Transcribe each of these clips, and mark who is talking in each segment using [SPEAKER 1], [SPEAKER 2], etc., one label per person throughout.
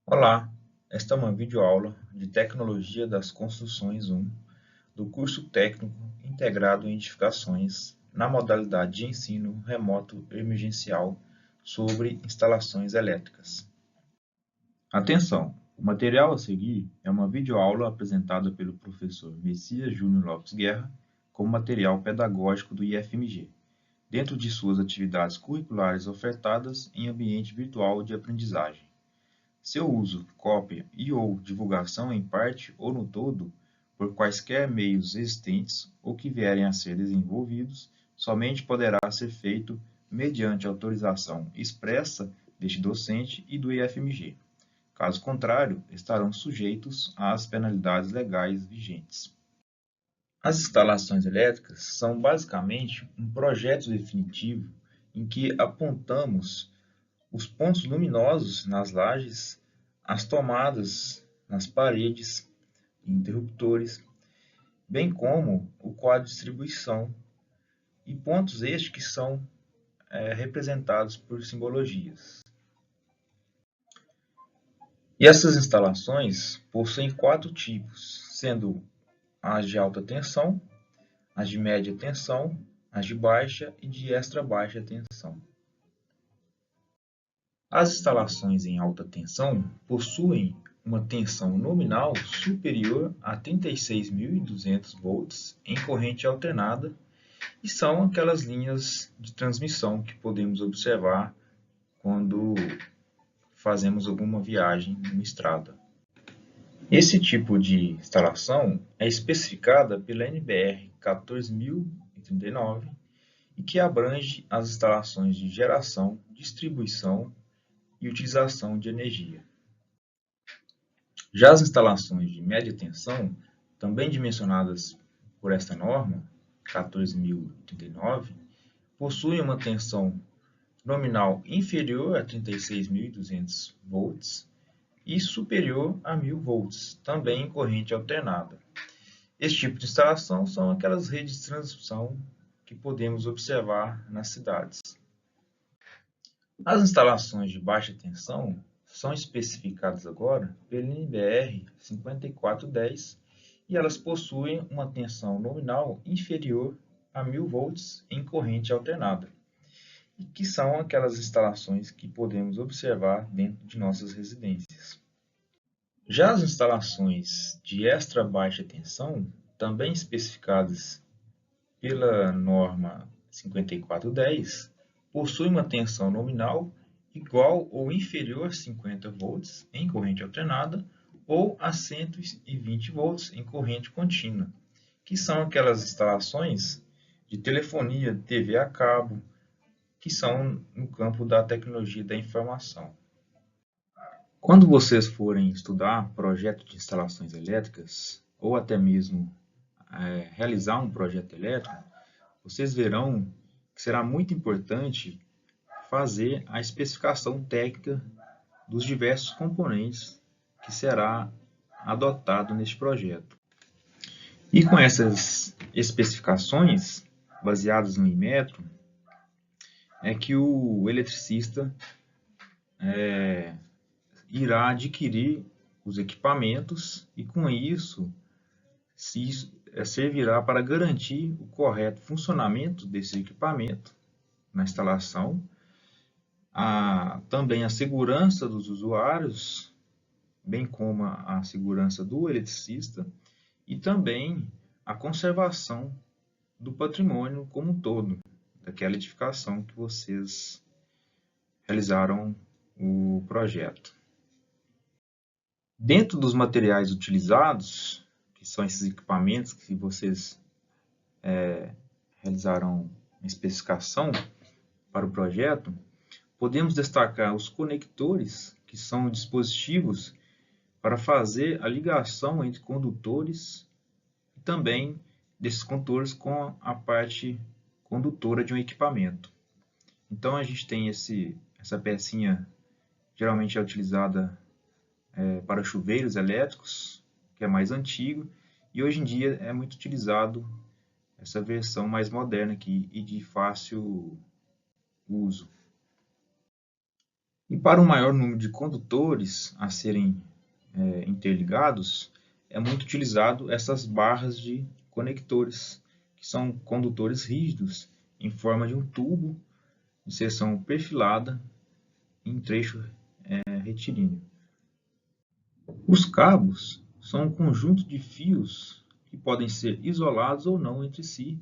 [SPEAKER 1] Olá, esta é uma videoaula de Tecnologia das Construções 1 do curso técnico integrado em edificações na modalidade de ensino remoto emergencial sobre instalações elétricas. Atenção! O material a seguir é uma videoaula apresentada pelo professor Messias Júnior Lopes Guerra como material pedagógico do IFMG, dentro de suas atividades curriculares ofertadas em ambiente virtual de aprendizagem. Seu uso, cópia e/ou divulgação em parte ou no todo, por quaisquer meios existentes ou que vierem a ser desenvolvidos, somente poderá ser feito mediante autorização expressa deste docente e do IFMG. Caso contrário, estarão sujeitos às penalidades legais vigentes. As instalações elétricas são basicamente um projeto definitivo em que apontamos os pontos luminosos nas lajes, as tomadas nas paredes e interruptores, bem como o quadro de distribuição, e pontos estes que são representados por simbologias. E essas instalações possuem 4 tipos, sendo as de alta tensão, as de média tensão, as de baixa e de extra baixa tensão. As instalações em alta tensão possuem uma tensão nominal superior a 36.200 volts em corrente alternada e são aquelas linhas de transmissão que podemos observar quando fazemos alguma viagem numa estrada. Esse tipo de instalação é especificada pela NBR 14039 e que abrange as instalações de geração, distribuição e utilização de energia. Já as instalações de média tensão, também dimensionadas por esta norma, 14.039, possuem uma tensão nominal inferior a 36.200 volts e superior a 1.000 volts, também em corrente alternada. Esse tipo de instalação são aquelas redes de transmissão que podemos observar nas cidades. As instalações de baixa tensão são especificadas agora pela NBR 5410 e elas possuem uma tensão nominal inferior a 1.000 volts em corrente alternada, e que são aquelas instalações que podemos observar dentro de nossas residências. Já as instalações de extra baixa tensão, também especificadas pela norma 5410, possui uma tensão nominal igual ou inferior a 50 volts em corrente alternada ou a 120 volts em corrente contínua, que são aquelas instalações de telefonia, TV a cabo, que são no campo da tecnologia da informação. Quando vocês forem estudar projeto de instalações elétricas ou até mesmo realizar um projeto elétrico, vocês verão que será muito importante fazer a especificação técnica dos diversos componentes que será adotado neste projeto. E com essas especificações, baseadas no Inmetro, é que o eletricista irá adquirir os equipamentos e, com isso, servirá para garantir o correto funcionamento desse equipamento na instalação, também a segurança dos usuários, bem como a segurança do eletricista e também a conservação do patrimônio como um todo, daquela edificação que vocês realizaram o projeto. Dentro dos materiais utilizados, que são esses equipamentos que vocês realizaram a especificação para o projeto, podemos destacar os conectores, que são dispositivos para fazer a ligação entre condutores e também desses condutores com a parte condutora de um equipamento. Então a gente tem essa pecinha, geralmente é utilizada para chuveiros elétricos, que é mais antigo, e hoje em dia é muito utilizado essa versão mais moderna aqui e de fácil uso. E para um maior número de condutores a serem interligados, é muito utilizado essas barras de conectores, que são condutores rígidos em forma de um tubo de seção perfilada em trecho retilíneo. Os cabos são um conjunto de fios que podem ser isolados ou não entre si,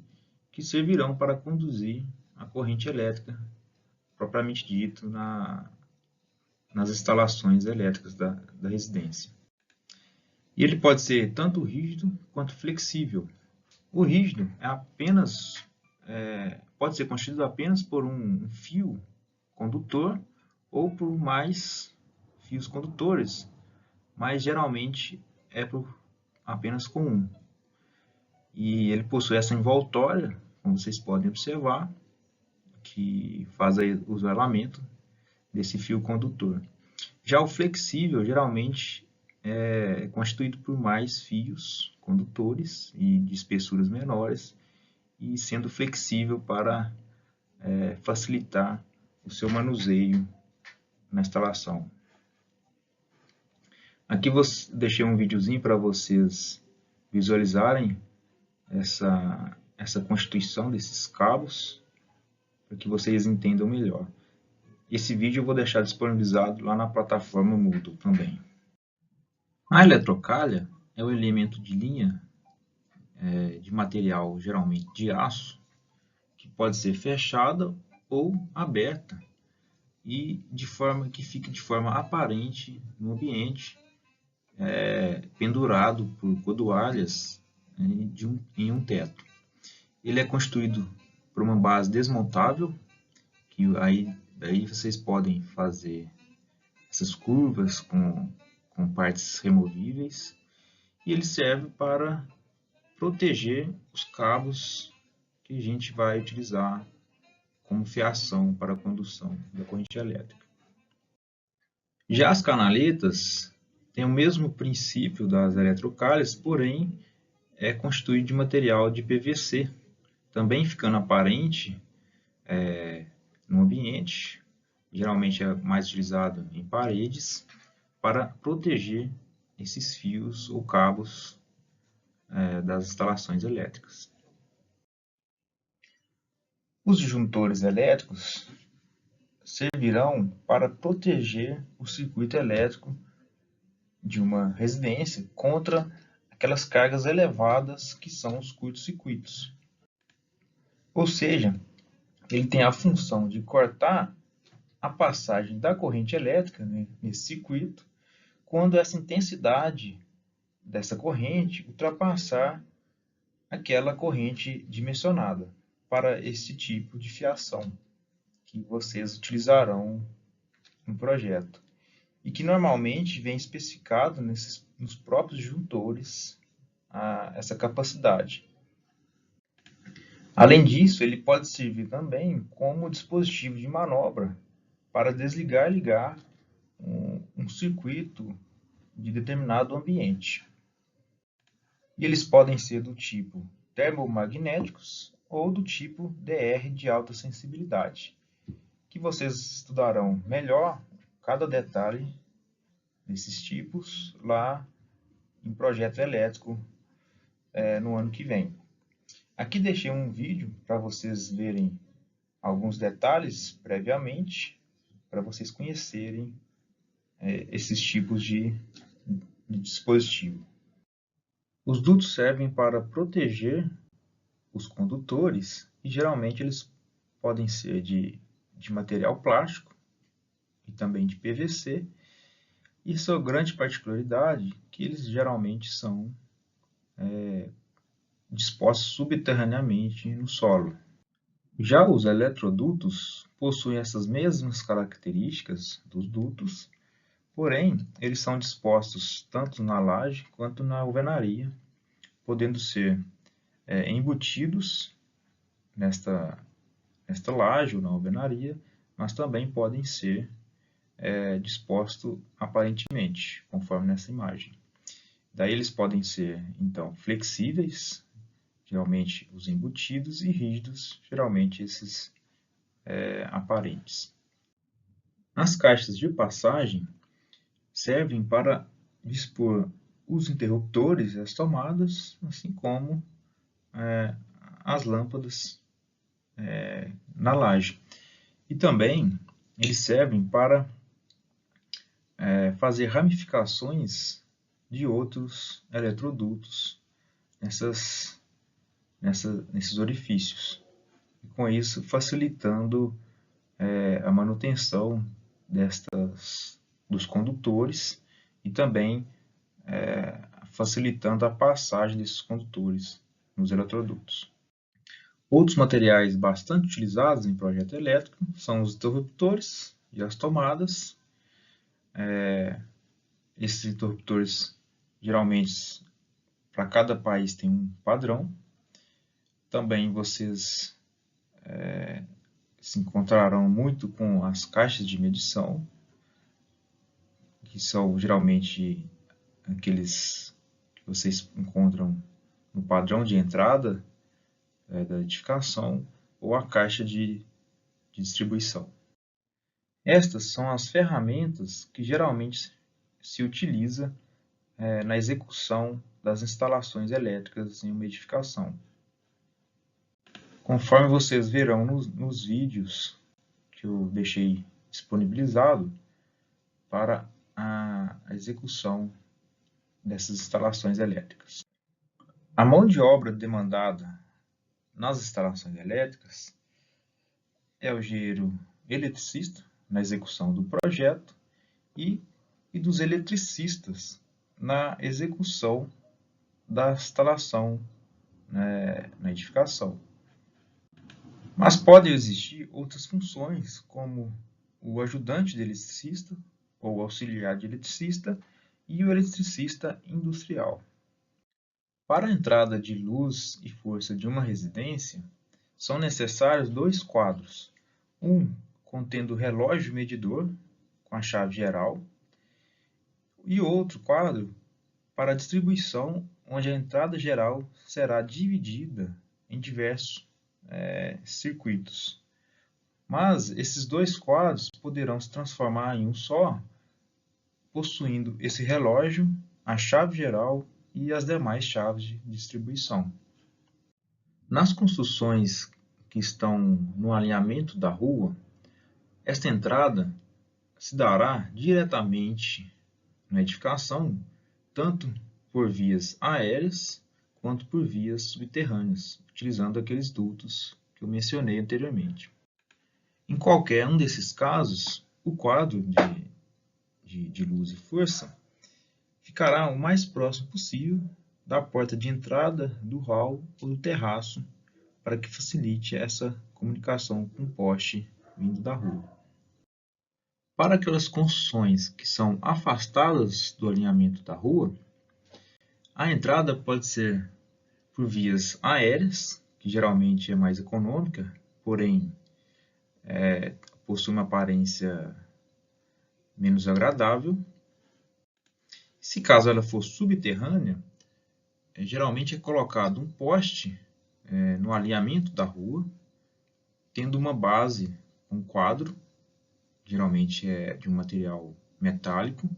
[SPEAKER 1] que servirão para conduzir a corrente elétrica propriamente dito nas instalações elétricas da residência. E ele pode ser tanto rígido quanto flexível. O rígido pode ser constituído apenas por um fio condutor ou por mais fios condutores, mas geralmente é apenas com um. E ele possui essa envoltória, como vocês podem observar, que faz o isolamento desse fio condutor. Já o flexível geralmente é constituído por mais fios condutores e de espessuras menores, e sendo flexível para facilitar o seu manuseio na instalação. Aqui deixei um videozinho para vocês visualizarem essa constituição desses cabos, para que vocês entendam melhor. Esse vídeo eu vou deixar disponibilizado lá na plataforma Moodle também. A eletrocalha é o elemento de linha de material, geralmente de aço, que pode ser fechada ou aberta e de forma que fique de forma aparente no ambiente, pendurado por cordoalhas em um teto. Ele é constituído por uma base desmontável, que daí vocês podem fazer essas curvas com partes removíveis, e ele serve para proteger os cabos que a gente vai utilizar como fiação para a condução da corrente elétrica. Já as canaletas têm o mesmo princípio das eletrocalhas, porém é constituído de material de PVC, também ficando aparente no ambiente, geralmente é mais utilizado em paredes, para proteger esses fios ou cabos das instalações elétricas. Os disjuntores elétricos servirão para proteger o circuito elétrico de uma residência contra aquelas cargas elevadas que são os curtos-circuitos. Ou seja, ele tem a função de cortar a passagem da corrente elétrica, né, nesse circuito, quando essa intensidade dessa corrente ultrapassar aquela corrente dimensionada para esse tipo de fiação que vocês utilizarão no projeto, e que normalmente vem especificado nos próprios disjuntores essa capacidade. Além disso, ele pode servir também como dispositivo de manobra para desligar e ligar um circuito de determinado ambiente. E eles podem ser do tipo termomagnéticos ou do tipo DR de alta sensibilidade, que vocês estudarão melhor cada detalhe desses tipos lá em projeto elétrico no ano que vem. Aqui deixei um vídeo para vocês verem alguns detalhes previamente, para vocês conhecerem esses tipos de dispositivo. Os dutos servem para proteger os condutores e geralmente eles podem ser de material plástico e também de PVC, e sua grande particularidade é que eles geralmente são dispostos subterraneamente no solo. Já os eletrodutos possuem essas mesmas características dos dutos, porém eles são dispostos tanto na laje quanto na alvenaria, podendo ser embutidos nesta laje ou na alvenaria, mas também podem ser dispostos aparentemente, conforme nessa imagem. Daí eles podem ser, então, flexíveis, geralmente os embutidos, e rígidos, geralmente esses aparentes. As caixas de passagem servem para dispor os interruptores e as tomadas, assim como as lâmpadas na laje. E também eles servem para fazer ramificações de outros eletrodutos nesses orifícios. E com isso, facilitando a manutenção dos condutores e também facilitando a passagem desses condutores nos eletrodutos. Outros materiais bastante utilizados em projeto elétrico são os interruptores e as tomadas. Esses interruptores, geralmente, para cada país tem um padrão. Também vocês se encontrarão muito com as caixas de medição, que são geralmente aqueles que vocês encontram no padrão de entrada da edificação ou a caixa de distribuição. Estas são as ferramentas que geralmente se utiliza na execução das instalações elétricas em uma edificação. Conforme vocês verão nos vídeos que eu deixei disponibilizado para a execução dessas instalações elétricas. A mão de obra demandada nas instalações elétricas é o engenheiro eletricista na execução do projeto e dos eletricistas na execução da instalação na edificação. Mas podem existir outras funções, como o ajudante de eletricista ou auxiliar de eletricista e o eletricista industrial. Para a entrada de luz e força de uma residência, são necessários dois quadros, um contendo o relógio medidor com a chave geral e outro quadro para a distribuição, onde a entrada geral será dividida em diversos circuitos. Mas esses dois quadros poderão se transformar em um só, possuindo esse relógio, a chave geral e as demais chaves de distribuição. Nas construções que estão no alinhamento da rua, esta entrada se dará diretamente na edificação, tanto por vias aéreas quanto por vias subterrâneas, utilizando aqueles dutos que eu mencionei anteriormente. Em qualquer um desses casos, o quadro de luz e força ficará o mais próximo possível da porta de entrada, do hall ou do terraço, para que facilite essa comunicação com o poste vindo da rua. Para aquelas construções que são afastadas do alinhamento da rua, a entrada pode ser por vias aéreas, que geralmente é mais econômica, porém possui uma aparência menos agradável. Se caso ela for subterrânea, geralmente é colocado um poste no alinhamento da rua, tendo uma base, um quadro, geralmente é de um material metálico,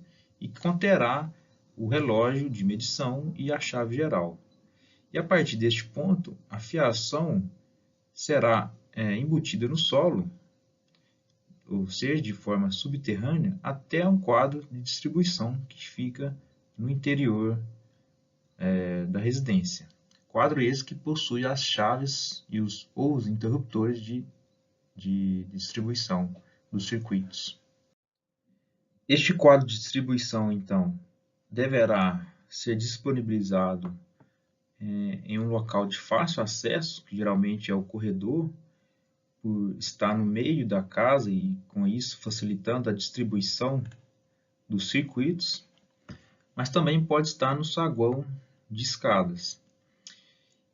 [SPEAKER 1] e que conterá o relógio de medição e a chave geral. E a partir deste ponto, a fiação será embutida no solo, ou seja, de forma subterrânea, até um quadro de distribuição que fica no interior da residência. Quadro esse que possui as chaves ou os interruptores de distribuição dos circuitos. Este quadro de distribuição, então, deverá ser disponibilizado em um local de fácil acesso, que geralmente é o corredor, por estar no meio da casa e, com isso, facilitando a distribuição dos circuitos, mas também pode estar no saguão de escadas.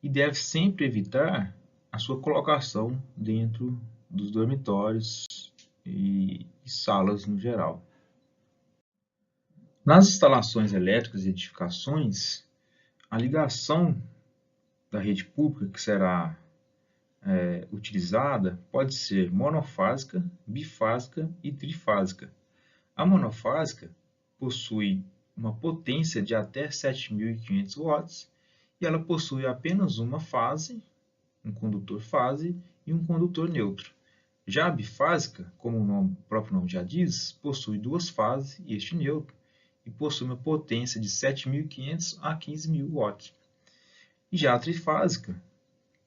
[SPEAKER 1] E deve sempre evitar a sua colocação dentro dos dormitórios e salas no geral. Nas instalações elétricas e edificações, a ligação da rede pública, que será utilizada pode ser monofásica, bifásica e trifásica. A monofásica possui uma potência de até 7.500 watts e ela possui apenas uma fase, um condutor fase e um condutor neutro. Já a bifásica, como o próprio nome já diz, possui duas fases e este neutro, e possui uma potência de 7.500 a 15.000 watts. E já a trifásica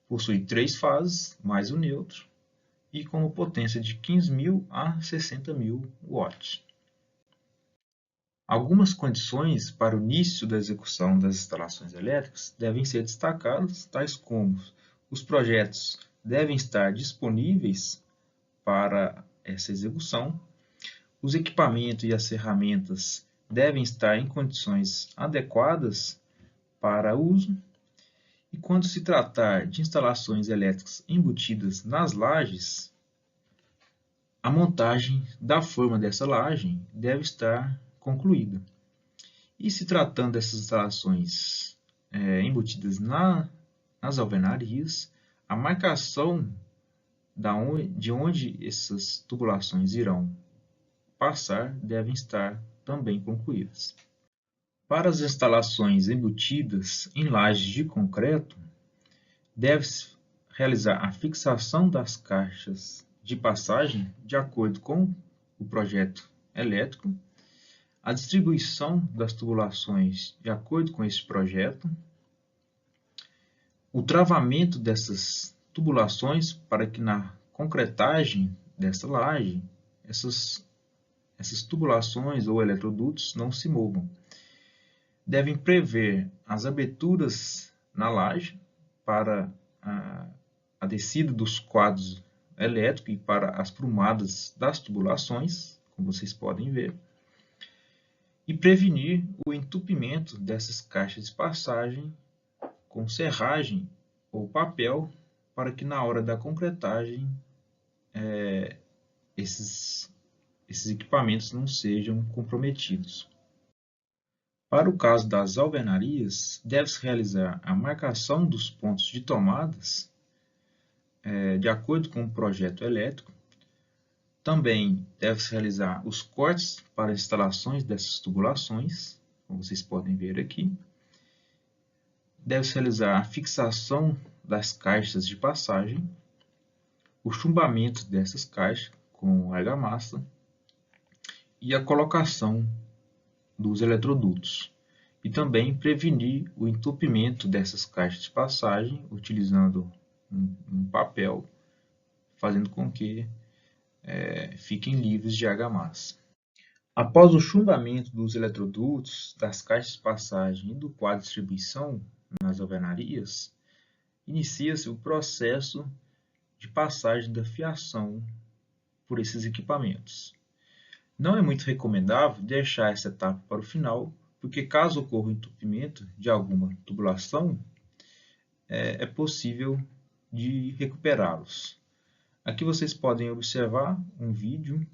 [SPEAKER 1] possui três fases mais o neutro e com uma potência de 15.000 a 60.000 watts. Algumas condições para o início da execução das instalações elétricas devem ser destacadas, tais como os projetos devem estar disponíveis para essa execução, os equipamentos e as ferramentas devem estar em condições adequadas para uso, e quando se tratar de instalações elétricas embutidas nas lajes, a montagem da forma dessa laje deve estar concluída. E se tratando dessas instalações embutidas nas alvenarias, a marcação de onde essas tubulações irão passar devem estar também concluídas. Para as instalações embutidas em lajes de concreto, deve-se realizar a fixação das caixas de passagem de acordo com o projeto elétrico, a distribuição das tubulações de acordo com esse projeto, o travamento dessas tubulações para que na concretagem dessa laje essas tubulações ou eletrodutos não se movam. Devem prever as aberturas na laje para a descida dos quadros elétricos e para as prumadas das tubulações, como vocês podem ver, e prevenir o entupimento dessas caixas de passagem com serragem ou papel para que na hora da concretagem esses equipamentos não sejam comprometidos. Para o caso das alvenarias, deve-se realizar a marcação dos pontos de tomadas de acordo com o projeto elétrico. Também deve-se realizar os cortes para instalações dessas tubulações, como vocês podem ver aqui. Deve-se realizar a fixação das caixas de passagem, o chumbamento dessas caixas com argamassa e a colocação dos eletrodutos. E também prevenir o entupimento dessas caixas de passagem utilizando um papel, fazendo com que fiquem livres de argamassa. Após o chumbamento dos eletrodutos, das caixas de passagem e do quadro de distribuição nas alvenarias, inicia-se o processo de passagem da fiação por esses equipamentos. Não é muito recomendável deixar essa etapa para o final, porque caso ocorra o entupimento de alguma tubulação, é possível de recuperá-los. Aqui vocês podem observar um vídeo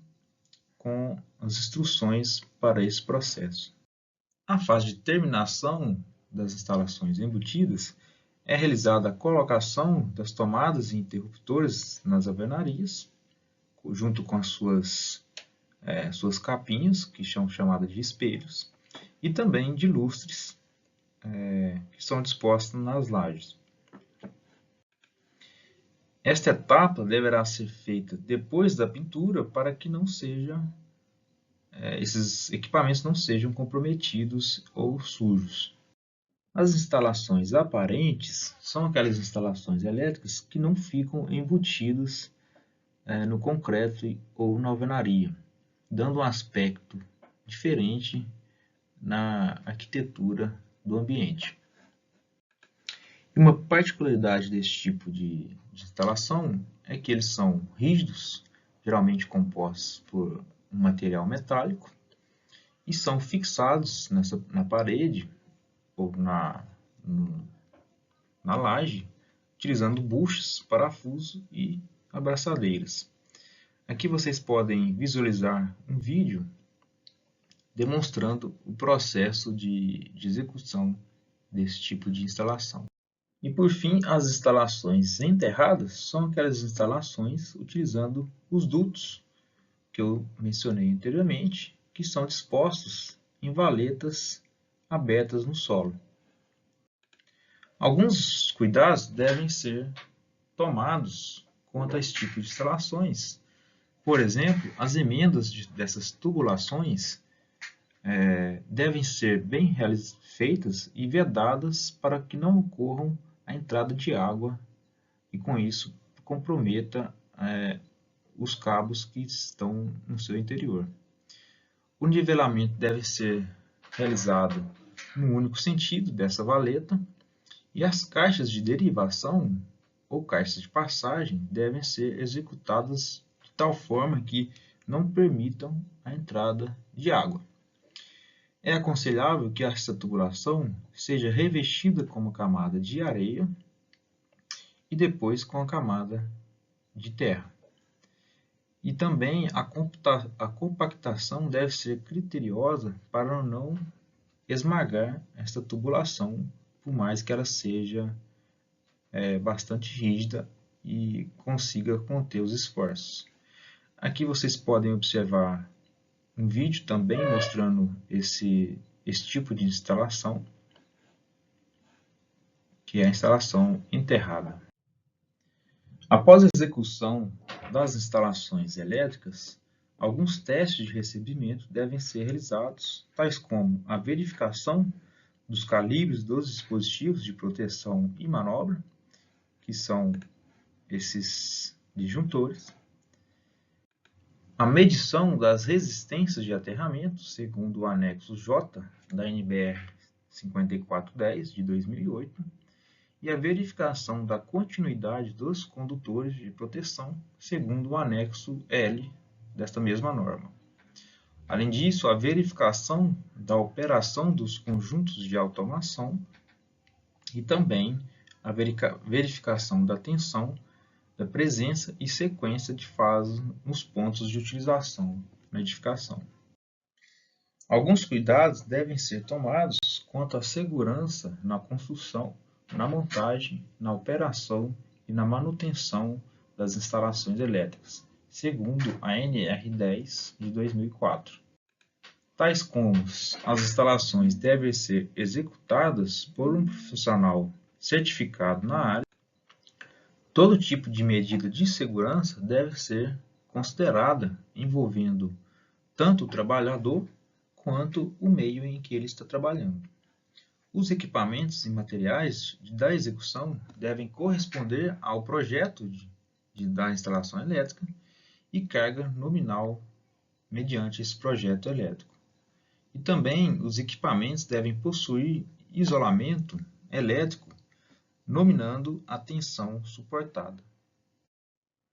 [SPEAKER 1] com as instruções para esse processo. A fase de terminação das instalações embutidas é realizada a colocação das tomadas e interruptores nas alvenarias, junto com as suas capinhas, que são chamadas de espelhos, e também de lustres, que são dispostos nas lajes. Esta etapa deverá ser feita depois da pintura para que esses equipamentos não sejam comprometidos ou sujos. As instalações aparentes são aquelas instalações elétricas que não ficam embutidas no concreto ou na alvenaria, dando um aspecto diferente na arquitetura do ambiente. Uma particularidade desse tipo de instalação é que eles são rígidos, geralmente compostos por um material metálico, e são fixados na parede ou na laje, utilizando buchas, parafuso e abraçadeiras. Aqui vocês podem visualizar um vídeo demonstrando o processo de execução desse tipo de instalação. E por fim, as instalações enterradas são aquelas instalações utilizando os dutos que eu mencionei anteriormente, que são dispostos em valetas abertas no solo. Alguns cuidados devem ser tomados quanto a esse tipo de instalações. Por exemplo, as emendas dessas tubulações devem ser bem feitas e vedadas para que não ocorram a entrada de água e com isso comprometa os cabos que estão no seu interior. O nivelamento deve ser realizado no único sentido dessa valeta e as caixas de derivação ou caixas de passagem devem ser executadas de tal forma que não permitam a entrada de água. É aconselhável que essa tubulação seja revestida com uma camada de areia e depois com a camada de terra. E também a compactação deve ser criteriosa para não esmagar esta tubulação, por mais que ela seja bastante rígida e consiga conter os esforços. Aqui vocês podem observar um vídeo também mostrando esse tipo de instalação, que é a instalação enterrada. Após a execução das instalações elétricas, alguns testes de recebimento devem ser realizados, tais como a verificação dos calibres dos dispositivos de proteção e manobra, que são esses disjuntores, a medição das resistências de aterramento, segundo o anexo J da NBR 5410 de 2008, e a verificação da continuidade dos condutores de proteção, segundo o anexo L desta mesma norma. Além disso, a verificação da operação dos conjuntos de automação e também a verificação da tensão, da presença e sequência de fases nos pontos de utilização na edificação. Alguns cuidados devem ser tomados quanto à segurança na construção, na montagem, na operação e na manutenção das instalações elétricas, segundo a NR10 de 2004. Tais como as instalações devem ser executadas por um profissional certificado na área. Todo tipo de medida de segurança deve ser considerada envolvendo tanto o trabalhador quanto o meio em que ele está trabalhando. Os equipamentos e materiais da execução devem corresponder ao projeto da instalação elétrica e carga nominal mediante esse projeto elétrico. E também os equipamentos devem possuir isolamento elétrico nominando a tensão suportada.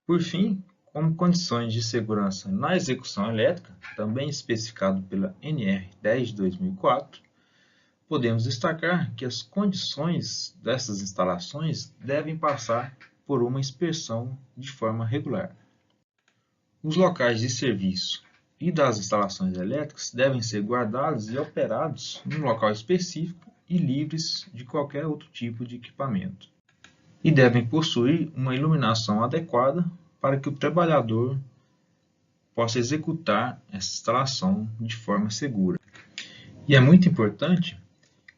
[SPEAKER 1] Por fim, como condições de segurança na execução elétrica, também especificado pela NR10 de 2004, podemos destacar que as condições dessas instalações devem passar por uma inspeção de forma regular. Os locais de serviço e das instalações elétricas devem ser guardados e operados num local específico e livres de qualquer outro tipo de equipamento. E devem possuir uma iluminação adequada para que o trabalhador possa executar essa instalação de forma segura. E é muito importante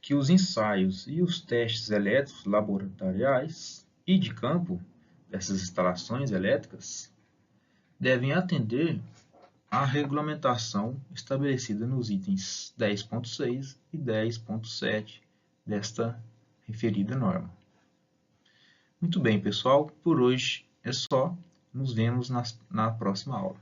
[SPEAKER 1] que os ensaios e os testes elétricos laboratoriais e de campo dessas instalações elétricas devem atender à regulamentação estabelecida nos itens 10.6 e 10.7 desta referida norma. Muito bem, pessoal, por hoje é só. Nos vemos na próxima aula.